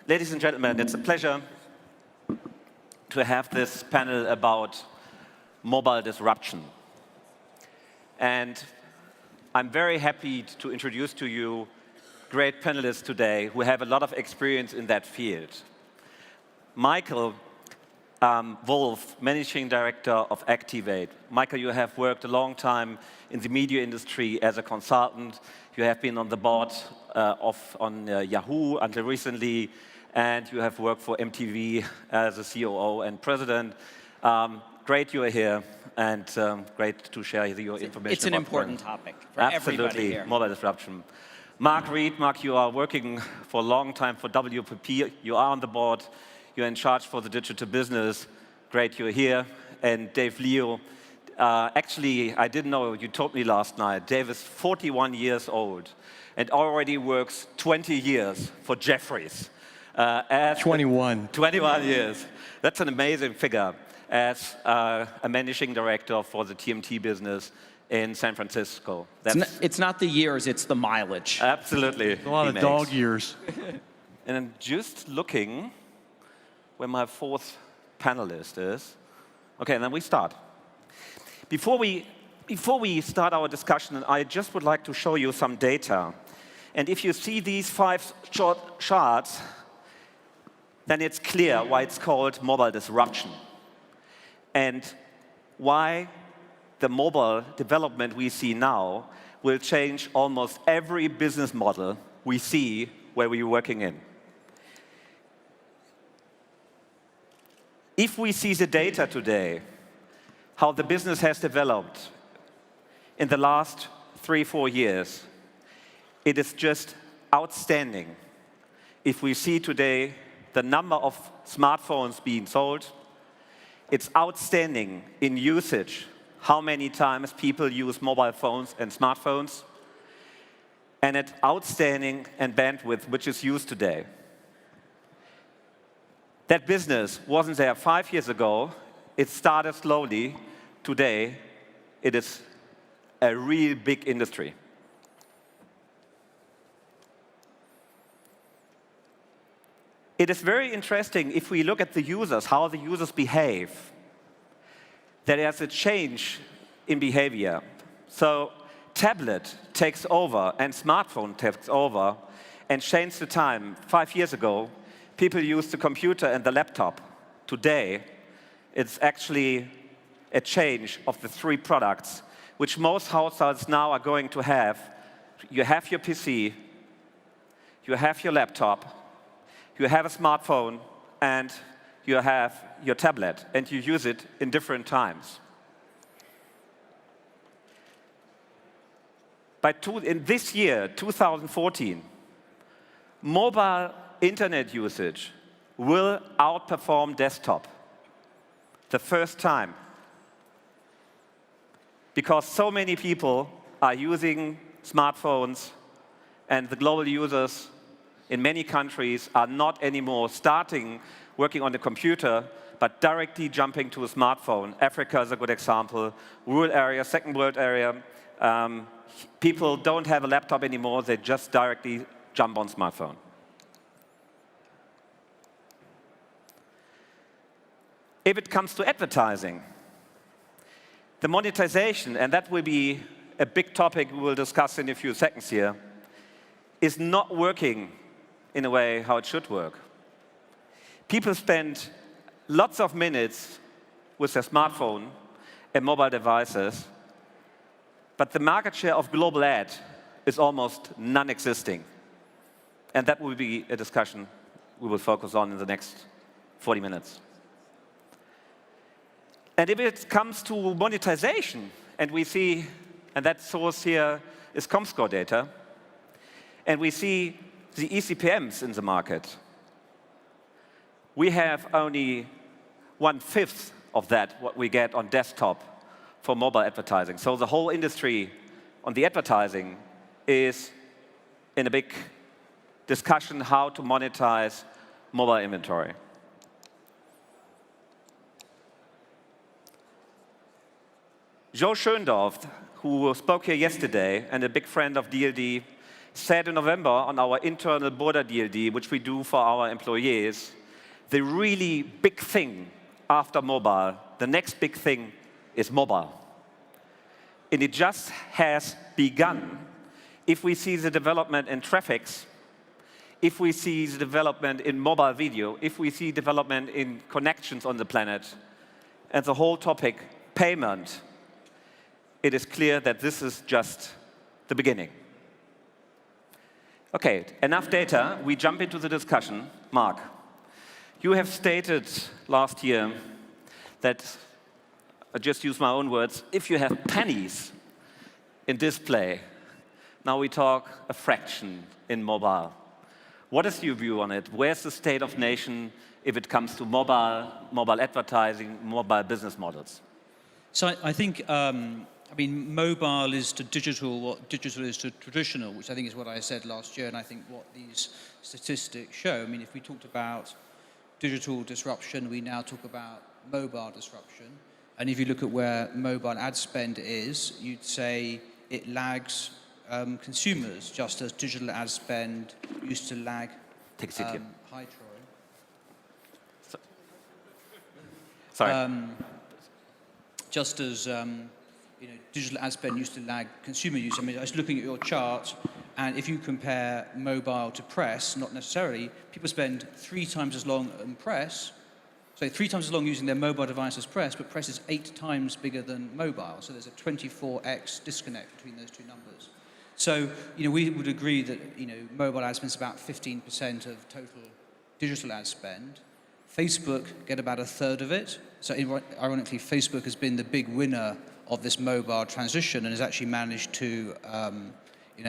Ladies and gentlemen, it's a pleasure to have this panel about mobile disruption. And I'm very happy to introduce to you great panelists today who have a lot of experience in that field. Michael Wolf, Managing Director of Activate. Michael, you have worked a long time in the media industry as a consultant. You have been on the board on Yahoo until recently, and you have worked for MTV as a COO and president. Great you are here, and great to share your information. It's an important topic for everybody here. Absolutely, mobile disruption. Mark Reed, Mark, you are working for a long time for WPP. You are on the board. You're in charge for the digital business. Great you're here. And Dave Leo, actually, I didn't know, you told me last night, Dave is 41 years old and already works 20 years for Jeffries. 21. 21 years. That's an amazing figure as a managing director for the TMT business in San Francisco. It's not the years, it's the mileage. Absolutely. A lot of dog years. And I'm just looking where my fourth panelist is. Okay, and then we start. Before we start our discussion, I just would like to show you some data. And if you see these 5 short charts, then it's clear why it's called mobile disruption and why the mobile development we see now will change almost every business model we see where we're working in. If we see the data today, how the business has developed in the last 3-4 years, it is just outstanding. If we see today the number of smartphones being sold, it's outstanding in usage, how many times people use mobile phones and smartphones, and it's outstanding in bandwidth, which is used today. That business wasn't there 5 years ago. It started slowly. Today, it is a real big industry. It is very interesting if we look at the users, how the users behave. There is a change in behavior. So tablet takes over and smartphone takes over and changed the time. 5 years ago, people used the computer and the laptop. Today, it's actually a change of the 3 products, which most households now are going to have. You have your PC, you have your laptop, you have a smartphone, and you have your tablet, and you use it in different times. In this year, 2014, mobile internet usage will outperform desktop the first time, because so many people are using smartphones, and the global users in many countries are not anymore starting working on the computer, but directly jumping to a smartphone. Africa is a good example. Rural area, second world area, people don't have a laptop anymore. They just directly jump on smartphone. If it comes to advertising, the monetization, and that will be a big topic we will discuss in a few seconds here, is not working in a way how it should work. People spend lots of minutes with their smartphone and mobile devices, but the market share of global ad is almost non-existing. And that will be a discussion we will focus on in the next 40 minutes. And if it comes to monetization, and we see, and that source here is Comscore data, and we see the eCPMs in the market, we have only 1/5 of that, what we get on desktop for mobile advertising. So the whole industry on the advertising is in a big discussion how to monetize mobile inventory. Joe Schöndorf, who spoke here yesterday and a big friend of DLD, said in November on our internal border DLD, which we do for our employees, the really big thing after mobile, the next big thing is mobile. And it just has begun. If we see the development in traffics, if we see the development in mobile video, if we see development in connections on the planet, and the whole topic, payment, it is clear that this is just the beginning. Okay, enough data. We jump into the discussion. Mark, you have stated last year that, I just use my own words, if you have pennies in display, now we talk a fraction in mobile. What is your view on it? Where's the state of nation if it comes to mobile advertising, mobile business models? So I think, I mean, mobile is to digital what digital is to traditional, which I think is what I said last year, and I think what these statistics show. I mean, if we talked about digital disruption, we now talk about mobile disruption. And if you look at where mobile ad spend is, you'd say it lags consumers, just as digital ad spend used to lag. Hi, Troy. Sorry. Just as digital ad spend used to lag consumer use. I mean, I was looking at your chart, and if you compare mobile to press, not necessarily, people spend 3 times as long on press, so 3 times as long using their mobile device as press, but press is 8 times bigger than mobile. So there's a 24x disconnect between those two numbers. So, we would agree that, mobile ad spend is about 15% of total digital ad spend. Facebook get about 1/3 of it. So ironically, Facebook has been the big winner of this mobile transition and has actually managed to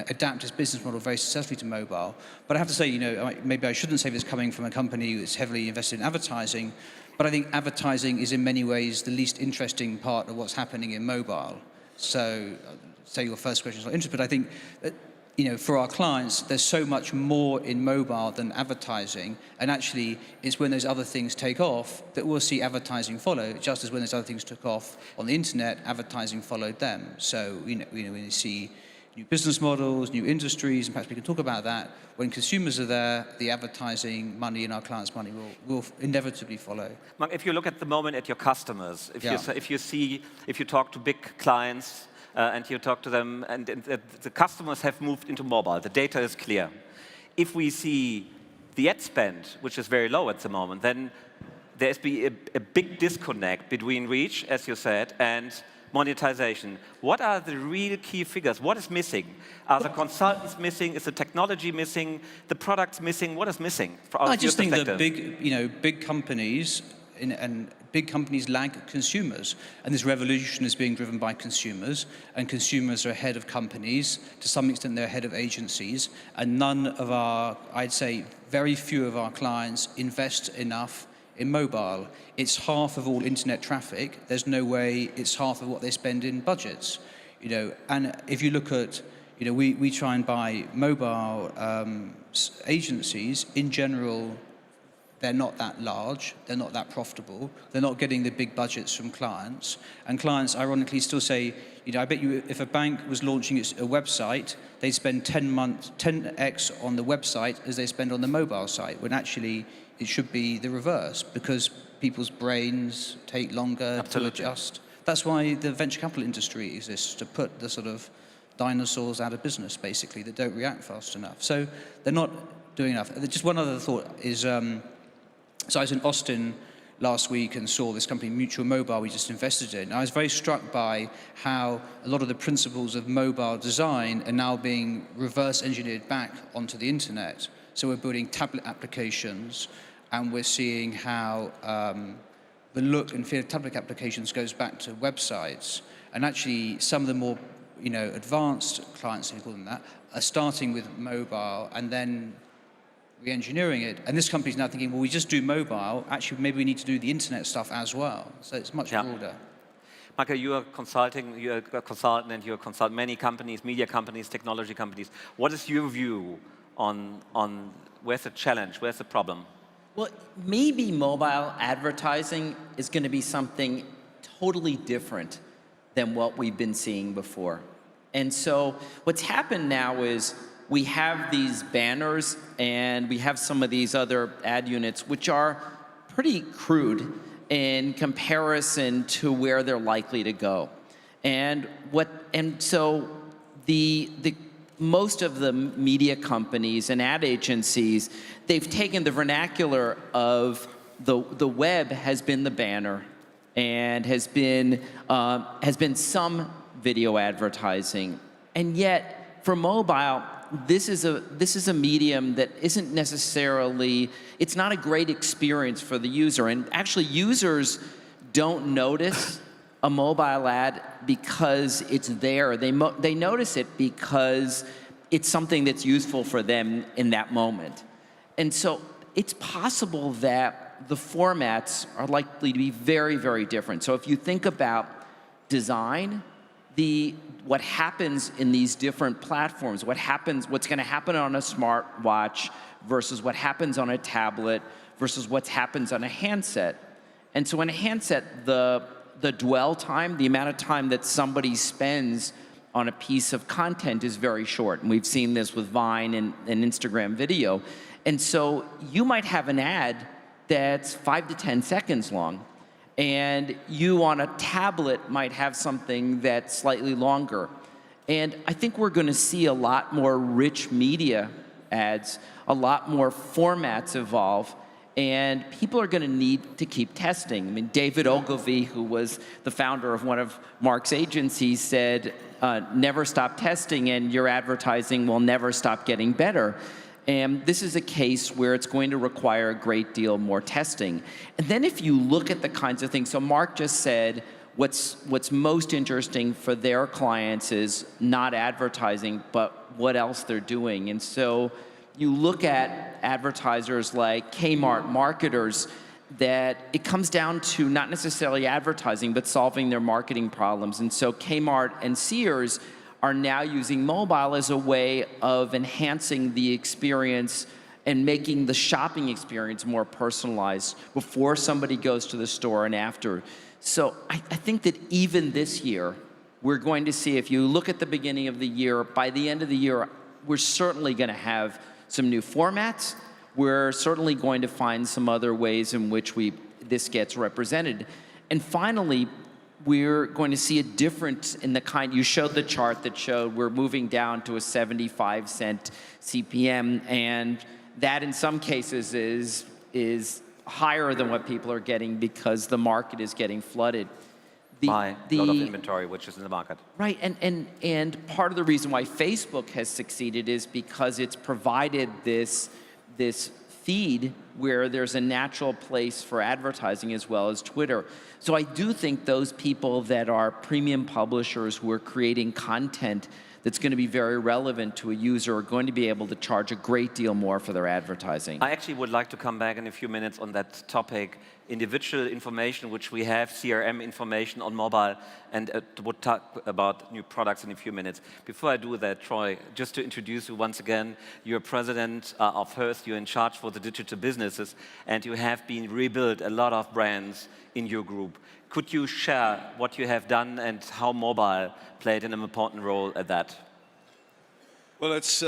adapt its business model very successfully to mobile. But I have to say, maybe I shouldn't say this coming from a company that's heavily invested in advertising, but I think advertising is in many ways the least interesting part of what's happening in mobile. So, say your first question is not interesting, but I think that, for our clients, there's so much more in mobile than advertising, and actually it's when those other things take off that we'll see advertising follow, just as when those other things took off on the internet, advertising followed them. So, when you see new business models, new industries, and perhaps we can talk about that, when consumers are there, the advertising money and our clients' money will inevitably follow. Mark, if you look at the moment at your customers, if you talk to big clients, and you talk to them, and the customers have moved into mobile. The data is clear. If we see the ad spend, which is very low at the moment, then there's a big disconnect between reach, as you said, and monetization. What are the real key figures? What is missing? Are the consultants missing? Is the technology missing? The products missing? What is missing? I just think that big companies and big companies lag consumers, and this revolution is being driven by consumers, and consumers are ahead of companies. To some extent, they're ahead of agencies, and none of I'd say very few of our clients invest enough in mobile. It's half of all internet traffic. There's no way it's half of what they spend in budgets. And if you look at, we try and buy mobile agencies. In general, they're not that large, they're not that profitable, they're not getting the big budgets from clients. And clients, ironically, still say, I bet you if a bank was launching a website, they'd spend 10x on the website as they spend on the mobile site, when actually it should be the reverse, because people's brains take longer to adjust. That's why the venture capital industry exists, to put the sort of dinosaurs out of business, basically, that don't react fast enough. So they're not doing enough. Just one other thought is, so I was in Austin last week and saw this company, Mutual Mobile, we just invested in. I was very struck by how a lot of the principles of mobile design are now being reverse engineered back onto the internet. So we're building tablet applications, and we're seeing how the look and feel of tablet applications goes back to websites. And actually, some of the more advanced clients, if you call them that, are starting with mobile and then re-engineering it. And this company's now thinking, well, we just do mobile. Actually, maybe we need to do the internet stuff as well. So it's much broader. Michael, you're a consultant, and you consult many companies, media companies, technology companies. What is your view on where's the challenge, where's the problem? Well, maybe mobile advertising is going to be something totally different than what we've been seeing before. And so what's happened now is we have these banners and we have some of these other ad units, which are pretty crude in comparison to where they're likely to go. And so the most of the media companies and ad agencies, they've taken the vernacular of the web has been the banner and has been some video advertising. And yet for mobile, this is a medium that isn't necessarily, it's not a great experience for the user. And actually users don't notice a mobile ad because it's there. They notice it because it's something that's useful for them in that moment. And so it's possible that the formats are likely to be very, very different. So if you think about design, what happens in these different platforms, what's going to happen on a smartwatch versus what happens on a tablet versus what happens on a handset. And so in a handset, the dwell time, the amount of time that somebody spends on a piece of content is very short. And we've seen this with Vine and Instagram video. And so you might have an ad that's 5 to 10 seconds long, and you on a tablet might have something that's slightly longer. And I think we're going to see a lot more rich media ads, a lot more formats evolve, and people are going to need to keep testing. I mean, David Ogilvy, who was the founder of one of Mark's agencies, said, never stop testing and your advertising will never stop getting better. And this is a case where it's going to require a great deal more testing. And then if you look at the kinds of things, so Mark just said what's most interesting for their clients is not advertising, but what else they're doing. And so you look at advertisers like Kmart, marketers, that it comes down to not necessarily advertising, but solving their marketing problems. And so Kmart and Sears are now using mobile as a way of enhancing the experience and making the shopping experience more personalized before somebody goes to the store and after. So I think that even this year, we're going to see, if you look at the beginning of the year, by the end of the year, we're certainly going to have some new formats. We're certainly going to find some other ways in which this gets represented. And finally, we're going to see a difference in the kind, you showed the chart that showed we're moving down to a 75-cent CPM, and that in some cases is higher than what people are getting because the market is getting flooded. By a lot of inventory which is in the market. Right, and part of the reason why Facebook has succeeded is because it's provided this feed where there's a natural place for advertising as well as Twitter. So I do think those people that are premium publishers who are creating content that's going to be very relevant to a user are going to be able to charge a great deal more for their advertising. I actually would like to come back in a few minutes on that topic. Individual information which we have, CRM information on mobile, and we'll talk about new products in a few minutes. Before I do that, Troy, just to introduce you once again, you're president of Hearst, you're in charge for the digital businesses, and you have been rebuilt a lot of brands in your group. Could you share what you have done and how mobile played an important role at that? Well, it's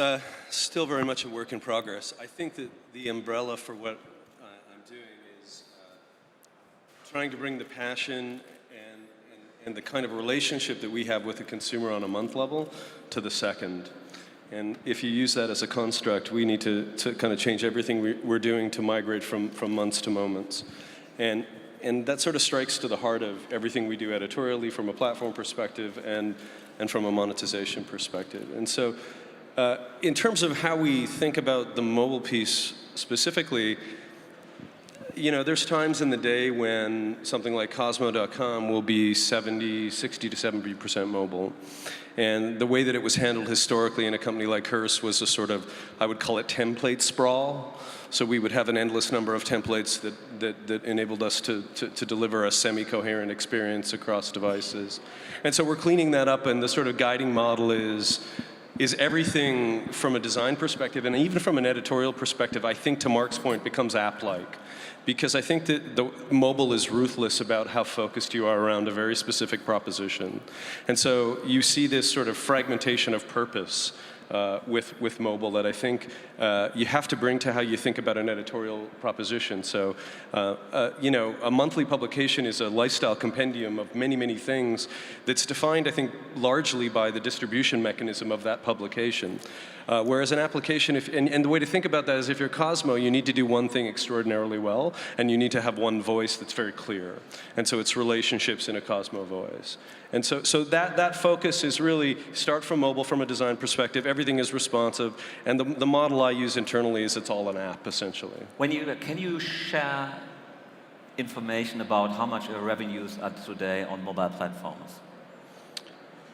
still very much a work in progress. I think that the umbrella for what I'm doing is trying to bring the passion and the kind of relationship that we have with the consumer on a month level to the second. And if you use that as a construct, we need to kind of change everything we're doing to migrate from months to moments. And that sort of strikes to the heart of everything we do editorially from a platform perspective and from a monetization perspective. And so in terms of how we think about the mobile piece specifically, you know, there's times in the day when something like Cosmo.com will be 60 to 70% mobile. And the way that it was handled historically in a company like Hearst was a sort of, I would call it template sprawl. So we would have an endless number of templates that enabled us to deliver a semi-coherent experience across devices. And so we're cleaning that up, and the sort of guiding model is everything from a design perspective, and even from an editorial perspective, I think, to Mark's point, becomes app-like. Because I think that the mobile is ruthless about how focused you are around a very specific proposition. And so you see this sort of fragmentation of purpose with mobile that I think you have to bring to how you think about an editorial proposition. So, you know, a monthly publication is a lifestyle compendium of many, many things that's defined, I think, largely by the distribution mechanism of that publication. Whereas an application, and the way to think about that is if you're Cosmo, you need to do one thing extraordinarily well, and you need to have one voice that's very clear. And so it's relationships in a Cosmo voice. And so that focus is really start from mobile from a design perspective. Everything is responsive. And the model I use internally is it's all an app, essentially. Can you share information about how much your revenues are today on mobile platforms?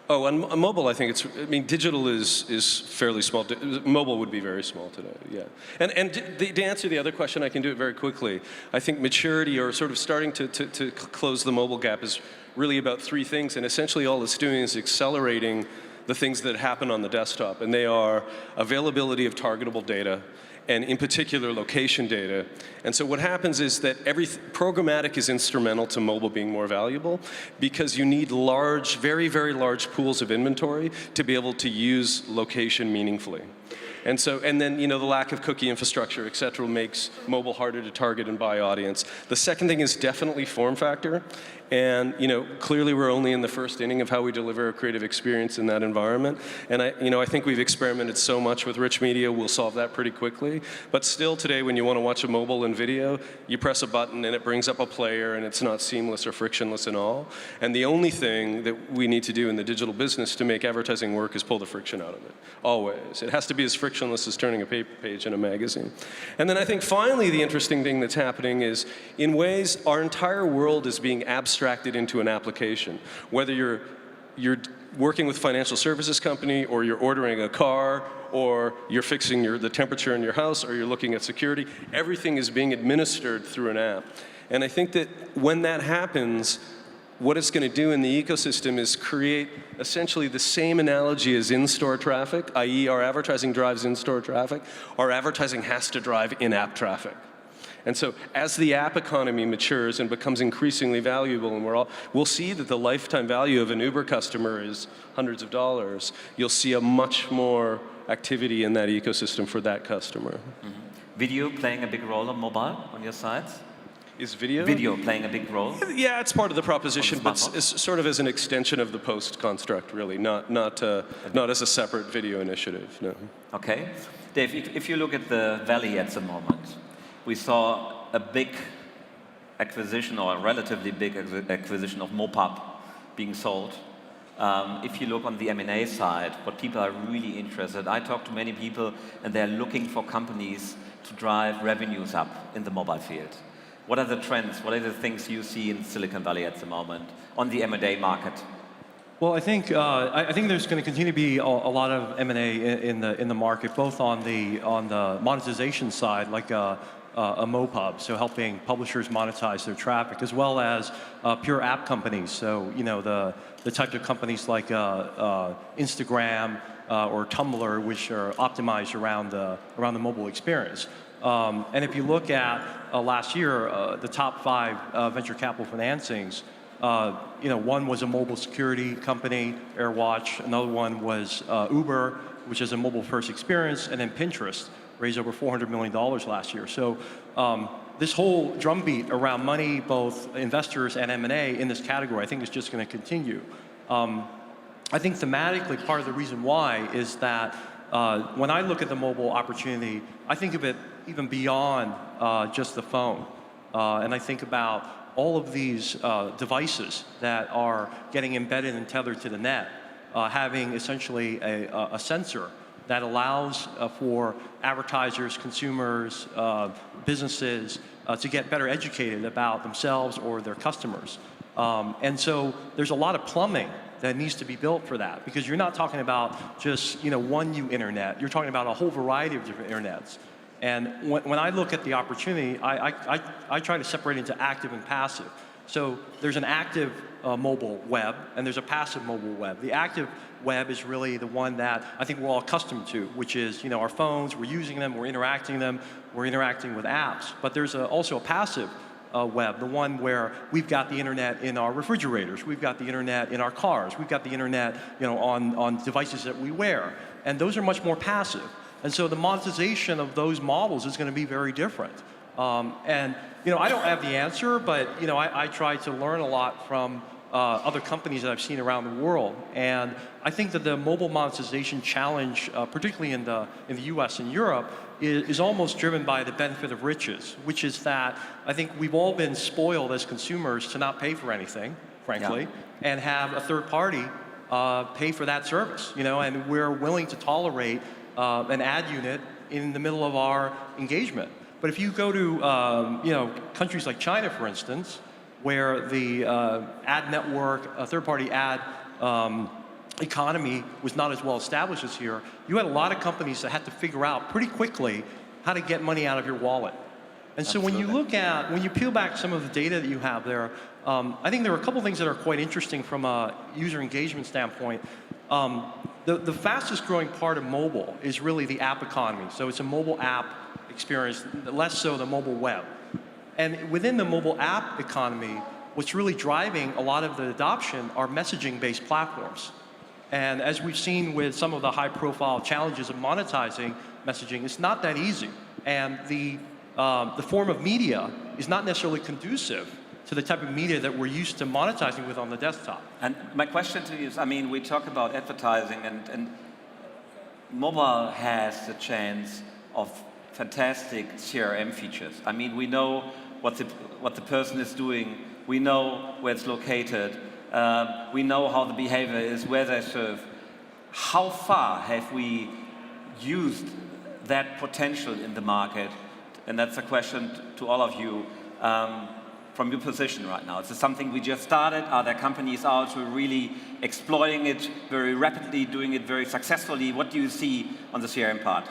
Oh, on mobile, I think I mean, digital is fairly small. Mobile would be very small today, yeah. And to answer the other question, I can do it very quickly. I think maturity, or sort of starting to close the mobile gap, is really about three things, and essentially all it's doing is accelerating the things that happen on the desktop, and they are availability of targetable data, and in particular location data. And so what happens is that programmatic is instrumental to mobile being more valuable because you need large, very, very large pools of inventory to be able to use location meaningfully. And then, you know, the lack of cookie infrastructure, et cetera, makes mobile harder to target and buy audience. The second thing is definitely form factor. And, you know, clearly we're only in the first inning of how we deliver a creative experience in that environment. And I think we've experimented so much with rich media, we'll solve that pretty quickly. But still today, when you want to watch a mobile and video, you press a button and it brings up a player and it's not seamless or frictionless at all. And the only thing that we need to do in the digital business to make advertising work is pull the friction out of it, always. It has to be as frictionless as turning a paper page in a magazine. And then I think finally the interesting thing that's happening is, in ways, our entire world is being abstracted into an application. Whether you're working with a financial services company, or you're ordering a car, or you're fixing the temperature in your house, or you're looking at security, everything is being administered through an app. And I think that when that happens, what it's going to do in the ecosystem is create essentially the same analogy as in-store traffic, i.e. our advertising drives in-store traffic, our advertising has to drive in-app traffic. And so as the app economy matures and becomes increasingly valuable, and we'll see that the lifetime value of an Uber customer is hundreds of dollars, you'll see a much more activity in that ecosystem for that customer. Mm-hmm. Video playing a big role on mobile, on your sites? Is video? Video playing a big role? Yeah, it's part of the proposition, but it's sort of as an extension of the post construct, really, not as a separate video initiative, no. Okay. Dave, if you look at the Valley at the moment, we saw a big acquisition, or a relatively big acquisition of Mopub being sold. If you look on the M&A side, what people are really interested, I talk to many people and they're looking for companies to drive revenues up in the mobile field. What are the trends? What are the things you see in Silicon Valley at the moment on the M&A market? Well, I think there's going to continue to be a lot of M&A in the market, both on the monetization side, like a Mopub, so helping publishers monetize their traffic, as well as pure app companies. So, you know, the types of companies like Instagram or Tumblr, which are optimized around the mobile experience. And if you look at last year, the top 5 venture capital financings, you know, one was a mobile security company, AirWatch. Another one was Uber, which is a mobile-first experience, and then Pinterest raised over $400 million last year. So this whole drumbeat around money, both investors and M&A in this category, I think is just going to continue. I think thematically, part of the reason why is that when I look at the mobile opportunity, I think of it even beyond just the phone. And I think about all of these devices that are getting embedded and tethered to the net, having essentially a sensor that allows for advertisers, consumers, businesses to get better educated about themselves or their customers. And so there's a lot of plumbing that needs to be built for that, because you're not talking about just, you know, one new internet. You're talking about a whole variety of different internets. And when I look at the opportunity, I try to separate into active and passive. So there's an active mobile web, and there's a passive mobile web. The active web is really the one that I think we're all accustomed to, which is, you know, our phones, we're using them, we're interacting with apps. But there's also a passive web, the one where we've got the internet in our refrigerators, we've got the internet in our cars, we've got the internet, you know, on devices that we wear. and those are much more passive. And so the monetization of those models is going to be very different. And I don't have the answer, but I try to learn a lot from other companies that I've seen around the world. And I think that the mobile monetization challenge, particularly in the US and Europe, is almost driven by the benefit of riches, which is that I think we've all been spoiled as consumers to not pay for anything, frankly, and have a third party pay for that service, and we're willing to tolerate an ad unit in the middle of our engagement. But if you go to countries like China, for instance, where the ad network, a third-party ad economy was not as well established as here, you had a lot of companies that had to figure out pretty quickly how to get money out of your wallet. And so when you when you peel back some of the data that you have there, I think there are a couple things that are quite interesting from a user engagement standpoint. The fastest growing part of mobile is really the app economy. So it's a mobile app experience, less so the mobile web. And within the mobile app economy, what's really driving a lot of the adoption are messaging-based platforms. And as we've seen with some of the high-profile challenges of monetizing messaging, it's not that easy. And the form of media is not necessarily conducive to the type of media that we're used to monetizing with on the desktop. And my question to you is, we talk about advertising, and mobile has the chance of fantastic CRM features. We know what the person is doing. We know where it's located. We know how the behavior is, where they serve. How far have we used that potential in the market? And that's a question to all of you from your position right now. Is this something we just started? Are there companies out who are really exploiting it very rapidly, doing it very successfully? What do you see on the CRM part?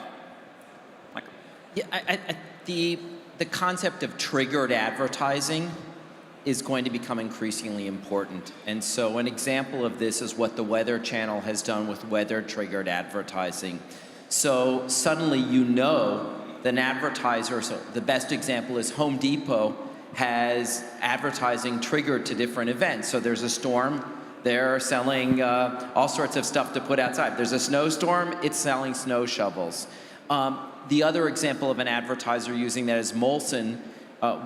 Michael? Yeah, the concept of triggered advertising is going to become increasingly important. And so an example of this is what the Weather Channel has done with weather-triggered advertising. So suddenly an advertiser, so the best example is Home Depot has advertising triggered to different events. So there's a storm, they're selling all sorts of stuff to put outside. There's a snowstorm, it's selling snow shovels. The other example of an advertiser using that is Molson,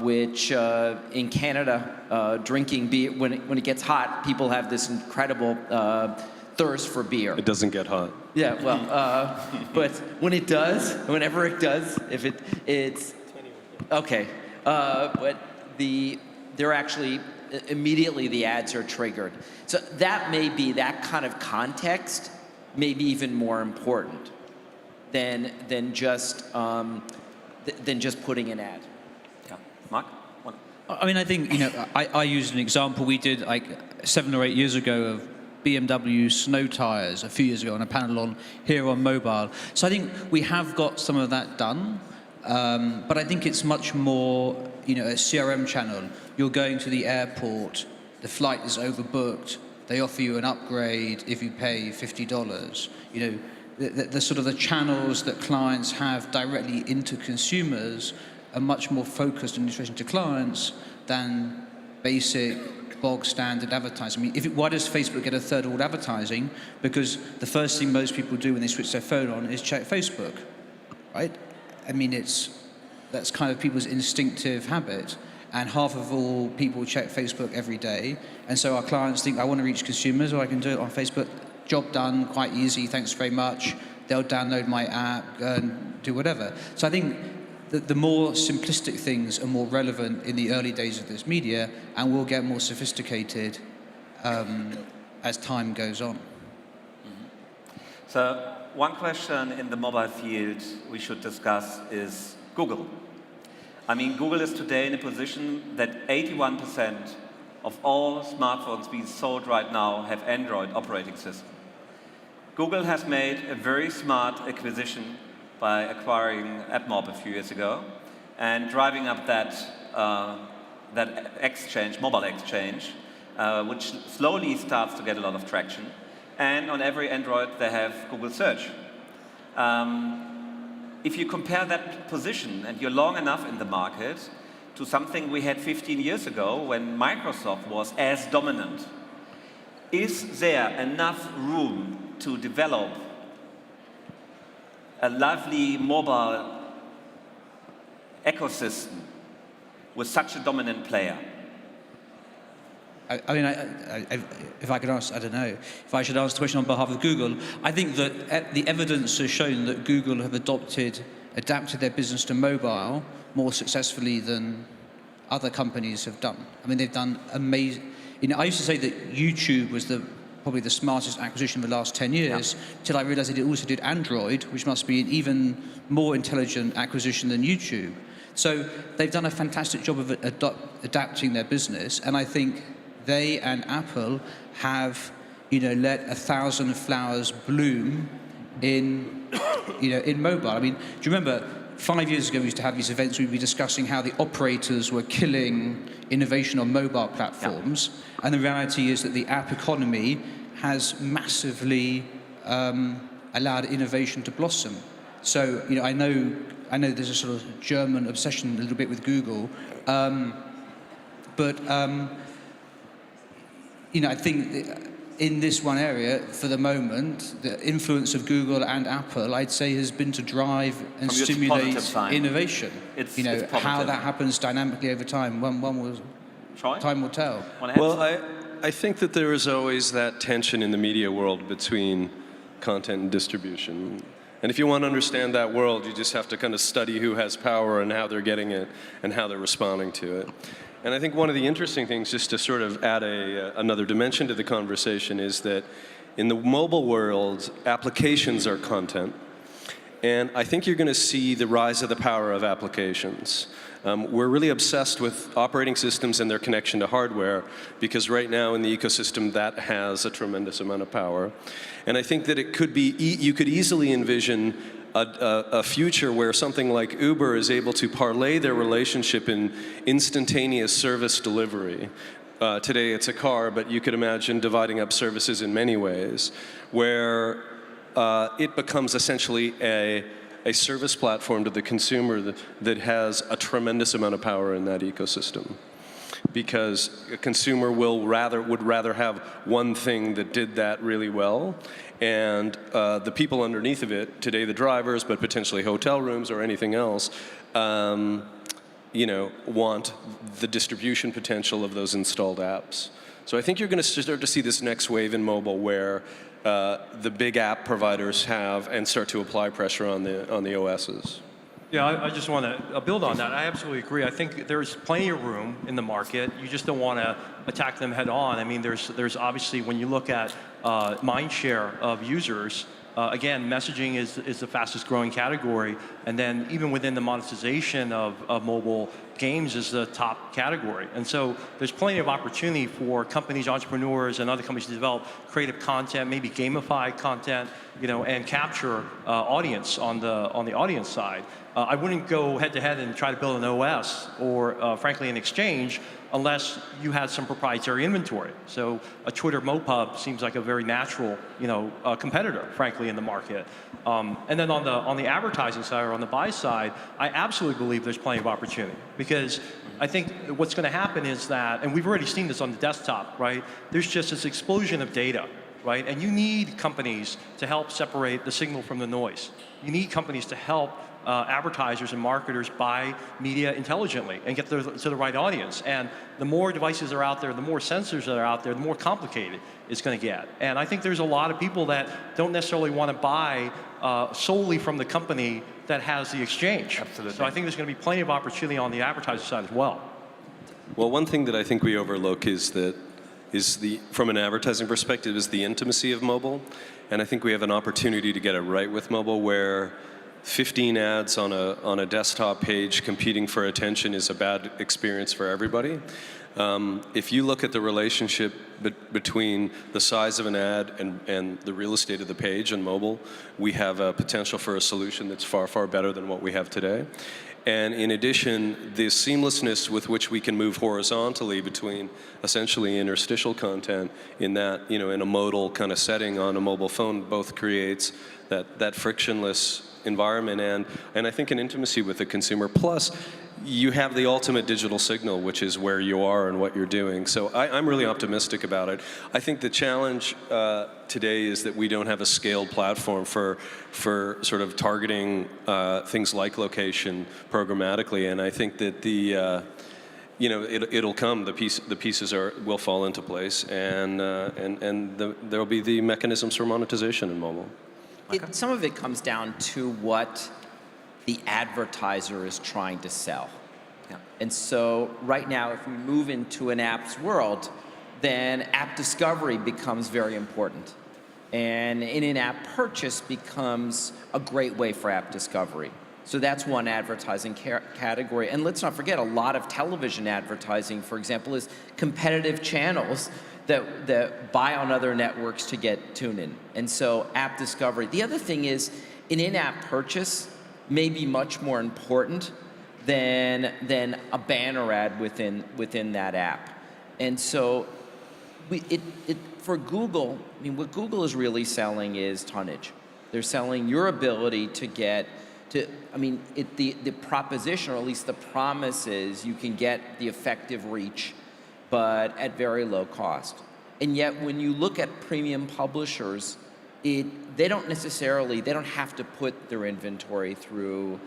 which in Canada, drinking beer, when it gets hot, people have this incredible thirst for beer. It doesn't get hot. Yeah, well, but whenever it does, it's okay. But they're actually immediately the ads are triggered. So that kind of context may be even more important than just putting an ad. Yeah, Mark? I think, I used an example we did like 7 or 8 years ago of BMW snow tires a few years ago on a panel here on mobile. So I think we have got some of that done, but I think it's much more, a CRM channel. You're going to the airport, the flight is overbooked, they offer you an upgrade if you pay $50. The sort of the channels that clients have directly into consumers are much more focused in relation to clients than basic bog standard advertising. Why does Facebook get a third order advertising? Because the first thing most people do when they switch their phone on is check Facebook, right? That's kind of people's instinctive habit. And half of all people check Facebook every day. And so our clients think, I want to reach consumers, or I can do it on Facebook. Job done, quite easy, thanks very much. They'll download my app and do whatever. So I think that the more simplistic things are more relevant in the early days of this media, and will get more sophisticated as time goes on. So one question in the mobile field we should discuss is Google. Google is today in a position that 81% of all smartphones being sold right now have Android operating system. Google has made a very smart acquisition by acquiring AdMob a few years ago and driving up that exchange, mobile exchange, which slowly starts to get a lot of traction. And on every Android, they have Google Search. If you compare that position, and you're long enough in the market, to something we had 15 years ago when Microsoft was as dominant, is there enough room to develop a lovely mobile ecosystem with such a dominant player? I mean, if I could ask, I don't know, if I should answer the question on behalf of Google, I think that the evidence has shown that Google have adapted their business to mobile more successfully than other companies have done. I mean, they've done amazing. You know, I used to say that YouTube was probably the smartest acquisition of the last 10 years, till I realized that it also did Android, which must be an even more intelligent acquisition than YouTube. So they've done a fantastic job of adapting their business, and I think they and Apple have, let 1,000 flowers bloom in, in mobile. I mean, do you remember 5 years ago we used to have these events where we'd be discussing how the operators were killing innovation on mobile platforms, and the reality is that the app economy has massively allowed innovation to blossom. So, I know there's a sort of German obsession a little bit with Google, but I think in this one area, for the moment, the influence of Google and Apple, I'd say, has been to drive and stimulate innovation. It's how that happens dynamically over time, time will tell. Well, I think that there is always that tension in the media world between content and distribution. And if you want to understand that world, you just have to kind of study who has power and how they're getting it and how they're responding to it. And I think one of the interesting things, just to sort of add another dimension to the conversation, is that in the mobile world, applications are content. And I think you're going to see the rise of the power of applications. We're really obsessed with operating systems and their connection to hardware, because right now in the ecosystem that has a tremendous amount of power. And I think that it could be, you could easily envision a future where something like Uber is able to parlay their relationship in instantaneous service delivery. Today it's a car, but you could imagine dividing up services in many ways, where it becomes essentially a service platform to the consumer that has a tremendous amount of power in that ecosystem. Because a consumer would rather have one thing that did that really well, and the people underneath of it, today the drivers, but potentially hotel rooms or anything else, want the distribution potential of those installed apps. So I think you're going to start to see this next wave in mobile where the big app providers have and start to apply pressure on the OSs. Yeah, I just want to build on that. I absolutely agree. I think there's plenty of room in the market. You just don't want to attack them head on. I mean, there's obviously, when you look at mind share of users, again, messaging is the fastest growing category. And then even within the monetization of mobile, games is the top category. And so there's plenty of opportunity for companies, entrepreneurs, and other companies to develop creative content, maybe gamify content, and capture audience on the audience side. I wouldn't go head to head and try to build an OS or, frankly, an exchange unless you had some proprietary inventory. So a Twitter MoPub seems like a very natural, competitor, frankly, in the market. And then on the advertising side or on the buy side, I absolutely believe there's plenty of opportunity, because I think what's going to happen is that, and we've already seen this on the desktop, right? There's just this explosion of data, right? And you need companies to help separate the signal from the noise. You need companies to help advertisers and marketers buy media intelligently and get to the right audience. And the more devices are out there, the more sensors that are out there, the more complicated it's going to get. And I think there's a lot of people that don't necessarily want to buy solely from the company that has the exchange. Absolutely. So I think there's going to be plenty of opportunity on the advertiser side as well. Well, one thing that I think we overlook is from an advertising perspective, is the intimacy of mobile. And I think we have an opportunity to get it right with mobile, where 15 ads on a desktop page competing for attention is a bad experience for everybody. If you look at the relationship between the size of an ad and the real estate of the page on mobile, we have a potential for a solution that's far, far better than what we have today. And in addition, the seamlessness with which we can move horizontally between essentially interstitial content in that, in a modal kind of setting on a mobile phone, both creates that frictionless environment and I think an intimacy with the consumer. Plus, you have the ultimate digital signal, which is where you are and what you're doing. So I'm really optimistic about it. I think the challenge today is that we don't have a scaled platform for sort of targeting things like location programmatically, and I think that it'll come. The pieces will fall into place, and there'll be the mechanisms for monetization in mobile. Some of it comes down to what the advertiser is trying to sell. Yeah. And so right now, if we move into an app's world, then app discovery becomes very important. And in-app purchase becomes a great way for app discovery. So that's one advertising category. And let's not forget, a lot of television advertising, for example, is competitive channels that buy on other networks to get tune-in. And so app discovery. The other thing is, an in-app purchase may be much more important than a banner ad within that app. And so for Google, I mean, what Google is really selling is tonnage. They're selling your ability to get to, I mean, the proposition, or at least the promise is you can get the effective reach, but at very low cost. And yet when you look at premium publishers, they don't have to put their inventory through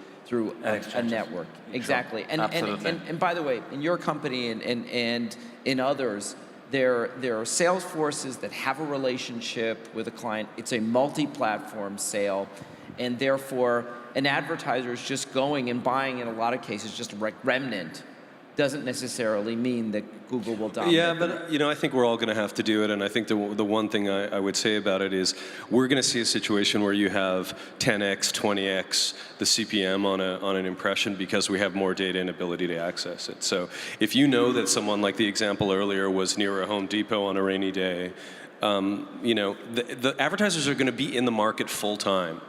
a network. Exactly. Absolutely. And by the way, in your company and in others, there are sales forces that have a relationship with a client. It's a multi-platform sale, and therefore an advertiser is just going and buying, in a lot of cases, just a remnant. Doesn't necessarily mean that Google will dominate. Yeah, but I think we're all going to have to do it, and I think the one thing I would say about it is we're going to see a situation where you have 10x, 20x the CPM on an impression because we have more data and ability to access it. So if you know that someone, like the example earlier, was near a Home Depot on a rainy day, the advertisers are going to be in the market full time.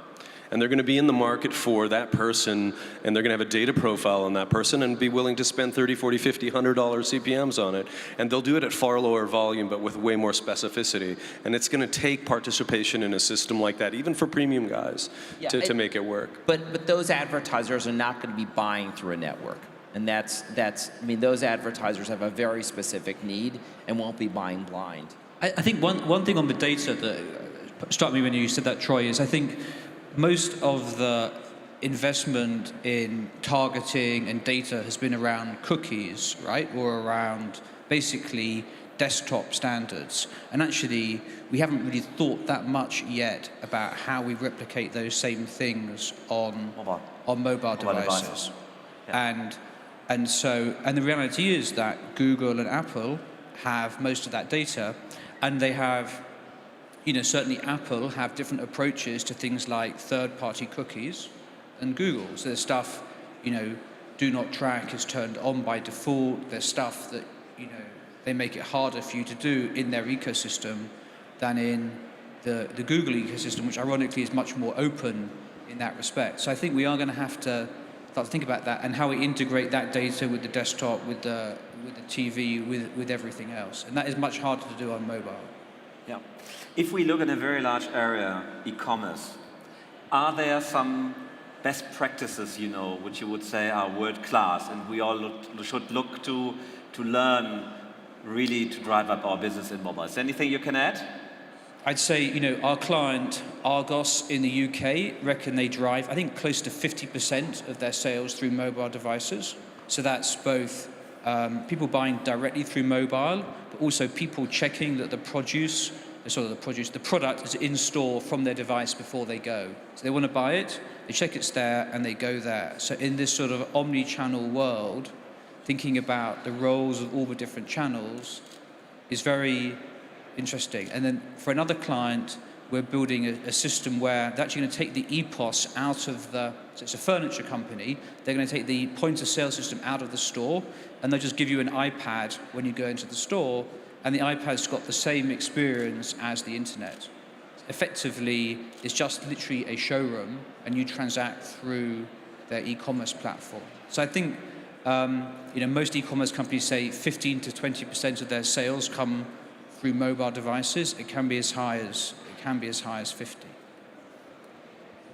And they're going to be in the market for that person, and they're going to have a data profile on that person and be willing to spend $30, $40, $50, $100 CPMs on it. And they'll do it at far lower volume, but with way more specificity. And it's going to take participation in a system like that, even for premium guys, to make it work. But those advertisers are not going to be buying through a network. And that's I mean, those advertisers have a very specific need and won't be buying blind. I think one thing on the data that struck me when you said that, Troy, is I think most of the investment in targeting and data has been around cookies, right? Or around basically desktop standards. And actually, we haven't really thought that much yet about how we replicate those same things on mobile devices. Yeah. And the reality is that Google and Apple have most of that data, and they have, certainly Apple have different approaches to things like third-party cookies and Google. So there's stuff, do not track is turned on by default. There's stuff that, they make it harder for you to do in their ecosystem than in the Google ecosystem, which ironically is much more open in that respect. So I think we are going to have to start to think about that and how we integrate that data with the desktop, with the TV, with everything else. And that is much harder to do on mobile. Yeah. If we look at a very large area, e-commerce, are there some best practices, which you would say are world-class and we all should look to learn really to drive up our business in mobile? Is there anything you can add? I'd say, our client, Argos in the UK, reckon they drive, I think, close to 50% of their sales through mobile devices. So that's both people buying directly through mobile, but also people checking that the product is in store from their device before they go. So they want to buy it, they check it's there, and they go there. So in this sort of omni-channel world, thinking about the roles of all the different channels is very interesting. And then for another client, we're building a system where they're actually going to take the EPOS out of so it's a furniture company, they're going to take the point of sale system out of the store, and they'll just give you an iPad when you go into the store, and the iPad's got the same experience as the internet. Effectively, it's just literally a showroom, and you transact through their e-commerce platform. So I think, most e-commerce companies say 15 to 20% of their sales come through mobile devices. It can be as high as 50.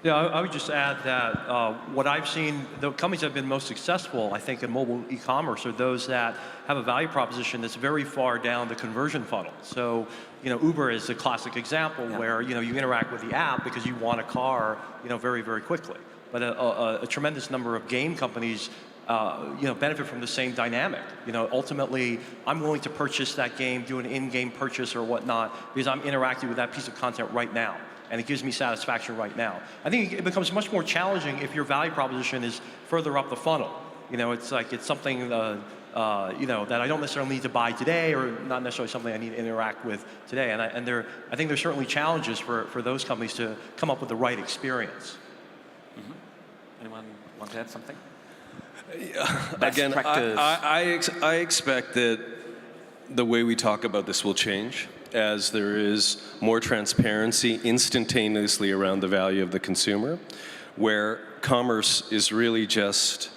Yeah, I would just add that what I've seen, the companies that have been most successful, I think, in mobile e-commerce are those that have a value proposition that's very far down the conversion funnel. So, Uber is a classic example where, you interact with the app because you want a car, very, very quickly. But a tremendous number of game companies benefit from the same dynamic. Ultimately, I'm willing to purchase that game, do an in-game purchase or whatnot, because I'm interacting with that piece of content right now, and it gives me satisfaction right now. I think it becomes much more challenging if your value proposition is further up the funnel. It's something that I don't necessarily need to buy today, or not necessarily something I need to interact with today. And I think there's certainly challenges for those companies to come up with the right experience. Mm-hmm. Anyone want to add something? Again, I expect that the way we talk about this will change as there is more transparency instantaneously around the value of the consumer, where commerce is really just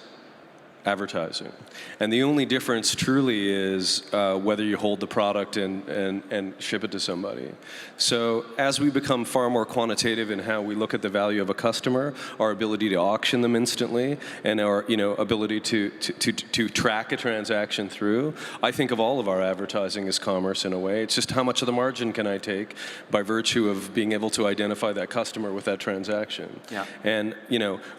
advertising. And the only difference truly is whether you hold the product and ship it to somebody. So as we become far more quantitative in how we look at the value of a customer, our ability to auction them instantly, and our ability to track a transaction through, I think of all of our advertising as commerce in a way. It's just how much of the margin can I take by virtue of being able to identify that customer with that transaction. Yeah. And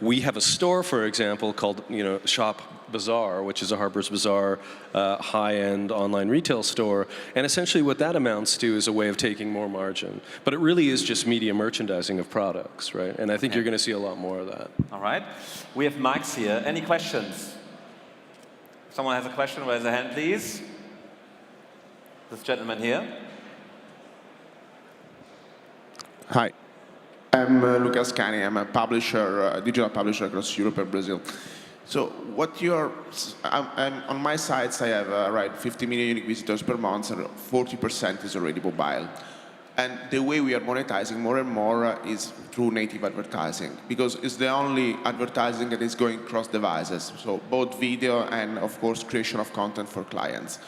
we have a store, for example, called Shop Bazaar, which is a Harper's Bazaar high-end online retail store, and essentially what that amounts to is a way of taking more margin. But it really is just media merchandising of products, right? And I think you're going to see a lot more of that. All right. We have mics here. Any questions? Someone has a question, raise a hand, please. This gentleman here. Hi. I'm Lucas Cani. I'm a publisher, digital publisher across Europe and Brazil. So on my sites, I have 50 million unique visitors per month, and 40% is already mobile. And the way we are monetizing more and more is through native advertising, because it's the only advertising that is going cross devices. So both video and, of course, creation of content for clients.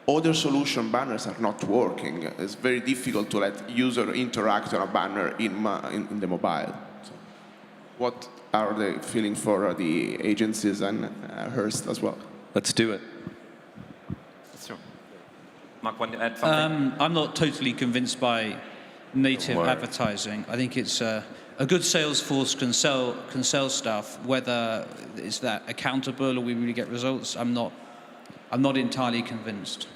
Other solution banners are not working. It's very difficult to let user interact on a banner in the mobile. So what are the feelings for the agencies and Hearst as well? Let's do it. Sure. Mark, want to add something? I'm not totally convinced by native advertising. I think it's a good sales force can sell stuff. Whether is that accountable or we really get results, I'm not entirely convinced.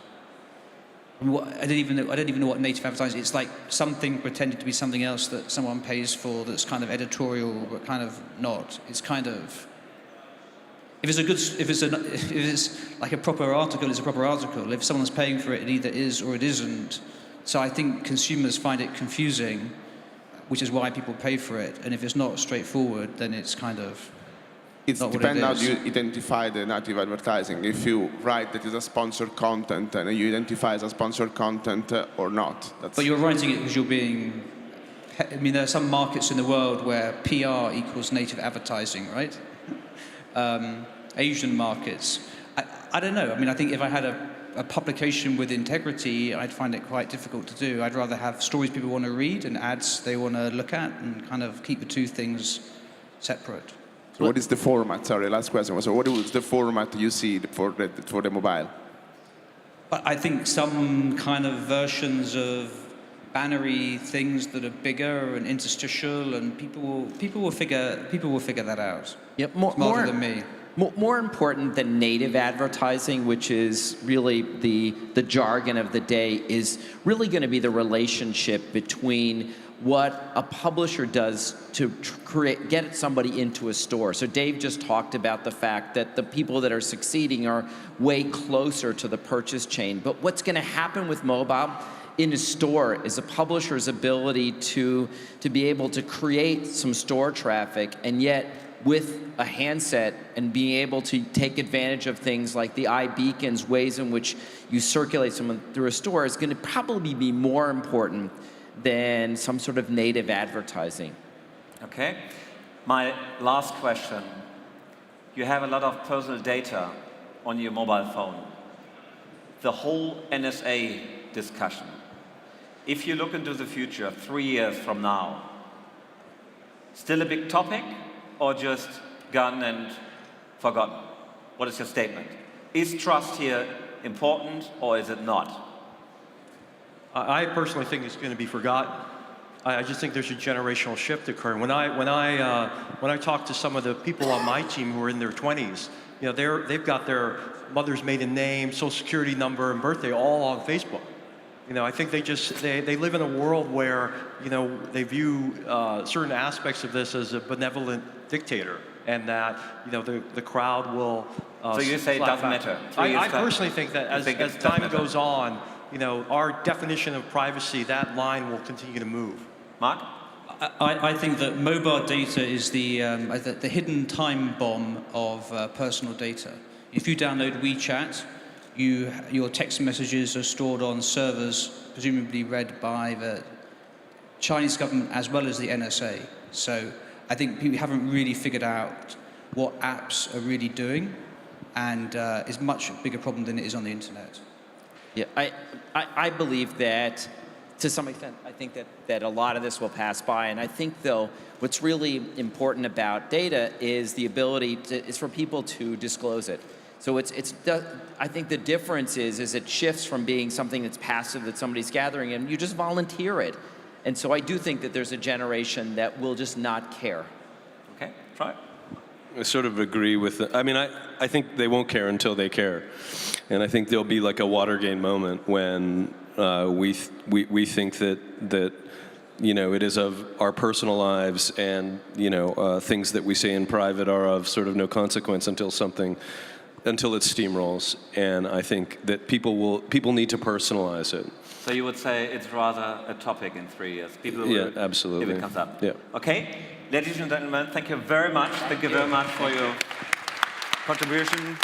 I don't even know what native advertising is. It's like something pretending to be something else that someone pays for that's kind of editorial but kind of not. It's kind of, if it's like a proper article, it's a proper article. If someone's paying for it, it either is or it isn't. So I think consumers find it confusing, which is why people pay for it. And if it's not straightforward, then it's kind of It depends how you identify the native advertising. If you write that it's a sponsored content and you identify as a sponsored content or not. But you're writing it because you're being... I mean, there are some markets in the world where PR equals native advertising, right? Asian markets. I don't know. I mean, I think if I had a publication with integrity, I'd find it quite difficult to do. I'd rather have stories people want to read and ads they want to look at and kind of keep the two things separate. So what is the format? Sorry, last question. So what is the format you see for the mobile? But I think some kind of versions of bannery things that are bigger and interstitial, and people will figure that out. Yep, Smarter than me. More important than native advertising, which is really the jargon of the day, is really going to be the relationship between what a publisher does to get somebody into a store. So Dave just talked about the fact that the people that are succeeding are way closer to the purchase chain. But what's going to happen with mobile in a store is a publisher's ability to be able to create some store traffic, and yet with a handset and being able to take advantage of things like the iBeacons, ways in which you circulate someone through a store, is going to probably be more important than some sort of native advertising. Okay. My last question. You have a lot of personal data on your mobile phone. The whole NSA discussion. If you look into the future, 3 years from now, still a big topic, or just gone and forgotten? What is your statement? Is trust here important, or is it not? I personally think it's going to be forgotten. I just think there's a generational shift occurring. When I talk to some of the people on my team who are in their 20s, you know, they've got their mother's maiden name, social security number, and birthday all on Facebook. You know, I think they live in a world where, you know, they view certain aspects of this as a benevolent dictator, and that, you know, the crowd will. So you say it doesn't matter? I personally think that as time goes on, you know, our definition of privacy, that line will continue to move. Mark? I think that mobile data is the hidden time bomb of personal data. If you download WeChat, your text messages are stored on servers, presumably read by the Chinese government as well as the NSA. So I think people haven't really figured out what apps are really doing, and it's a much bigger problem than it is on the internet. Yeah, I believe that, to some extent, I think that a lot of this will pass by. And I think, though, what's really important about data is the ability is for people to disclose it. So I think the difference is it shifts from being something that's passive that somebody's gathering, and you just volunteer it. And so I do think that there's a generation that will just not care. Okay, try. I sort of agree with it. I mean, I think they won't care until they care. And I think there'll be like a Watergate moment when we think that you know, it is of our personal lives, and, you know, things that we say in private are of sort of no consequence until it steamrolls. And I think that people need to personalize it. So you would say it's rather a topic in 3 years. People will, absolutely. if it comes up. Yeah. Okay, ladies and gentlemen, thank you very much. Thank you very much for your contribution.